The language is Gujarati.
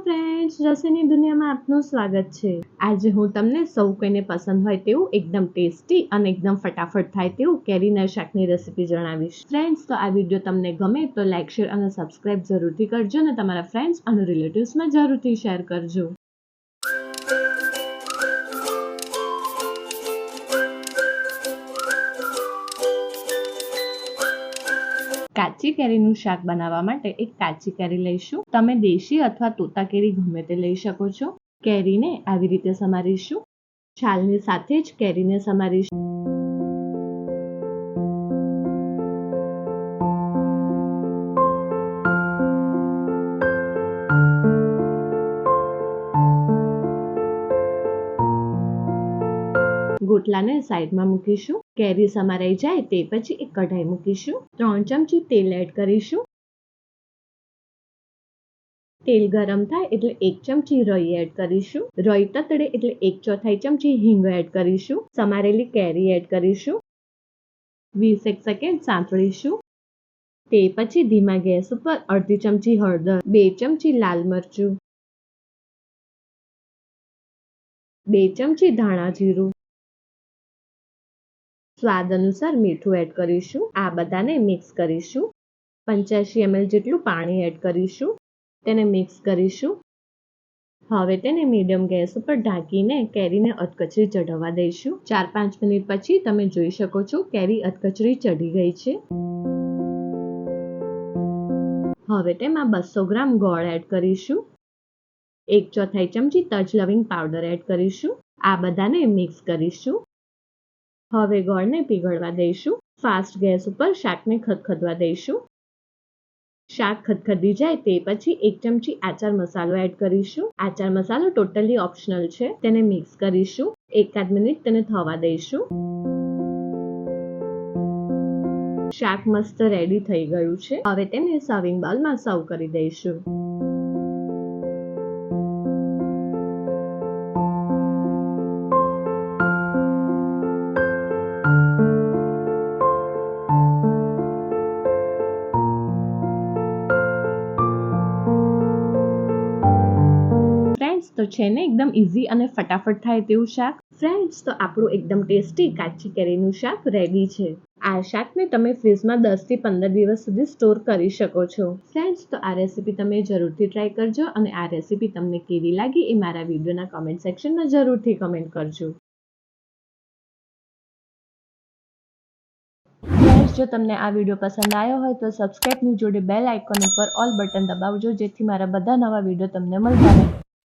ફ્રેન્ડ્સ, રસોઈની દુનિયામાં આપનું સ્વાગત છે। આજે હું તમને સૌ કોઈને પસંદ હોય તેવું એકદમ ટેસ્ટી અને એકદમ ફટાફટ થાય તેવું કેરીના શાકની રેસીપી જણાવીશ। ફ્રેન્ડ્સ, તો આ વિડીયો તમને ગમે તો લાઈક, શેર અને સબસ્ક્રાઇબ જરૂરથી કરજો અને તમારા ફ્રેન્ડ્સ અને રિલેટિવ્સમાં જરૂરથી શેર કરજો। કાચી કેરીનું શાક બનાવવા માટે એક કાચી કેરી લઈશું। તમે દેશી અથવા તોતા કેરી ગમે તે લઈ શકો છો। કેરીને આવી રીતે સમારીશું। છાલની સાથે જ કેરીને સમારીશું। ગોટલાને સાઈડમાં મૂકીશું। કેરી સમારાઈ જાય તે પછી એક કઢાઈ મૂકીશું। 3 ચમચી તેલ એડ કરીશું। તેલ ગરમ થાય એટલે 1 ચમચી રાઈ એડ કરીશું। રાઈ તતડે એટલે 1/4 ચમચી હિંગ એડ કરીશું। સમારેલી કેરી એડ કરીશું। 20 સેકન્ડ સાંતળીશું। તે પછી ધીમા ગેસ ઉપર અડધી ચમચી હળદર, 2 ચમચી લાલ મરચું, 2 ચમચી ધાણા જીરું, સ્વાદ અનુસાર મીઠું એડ કરીશું। આ બધાને મિક્સ કરીશું। 85 ml જેટલું પાણી એડ કરીશું। તેને મિક્સ કરીશું। હવે તેને મીડિયમ ગેસ ઉપર ઢાંકીને કેરીને અધકચરી ચઢવા દઈશું। 4-5 મિનિટ પછી તમે જોઈ શકો છો કેરી અધકચરી ચઢી ગઈ છે। હવે તેમાં 200 ગ્રામ ગોળ એડ કરીશું। 1/4 ચમચી તજ લવિંગ પાવડર એડ કરીશું। આ બધાને મિક્સ કરીશું। હવે ગોળને પીગળવા દઈશું। ફાસ્ટ ગેસ ઉપર શાકને ખદખદવા દઈશું। શાક ખદખદી જાય તે પછી 1 ચમચી આચાર મસાલો એડ કરીશું। આચાર મસાલો ટોટલી ઓપ્શનલ છે। તેને મિક્સ કરીશું। 1-8 મિનિટ તેને થવા દઈશું। શાક મસ્ત રેડી થઈ ગયું છે। હવે તેને સર્વિંગ બાઉલમાં સર્વ કરી દઈશું। તો છે ને એકદમ ઈઝી અને ફટાફટ થાય તેવું શાક। ફ્રેન્ડ્સ, તો આપણું એકદમ ટેસ્ટી કાચી કેરીનું શાક રેડી છે। આ શાકને તમે ફ્રીજમાં 10 થી 15 દિવસ સુધી સ્ટોર કરી શકો છો। ફ્રેન્ડ્સ, તો આ રેસીપી તમે જરૂરથી ટ્રાય કરજો અને આ રેસીપી તમને કેવી લાગી એ મારા વિડીયોના કમેન્ટ સેક્શનમાં જરૂરથી કમેન્ટ કરજો। ફ્રેન્ડ્સ, જો તમને આ વિડીયો પસંદ આવ્યો હોય તો સબસ્ક્રાઇબની જોડે બેલ આઇકોન ઉપર ઓલ બટન દબાવજો, જેથી મારા બધા નવા વિડીયો તમને મળતા રહે।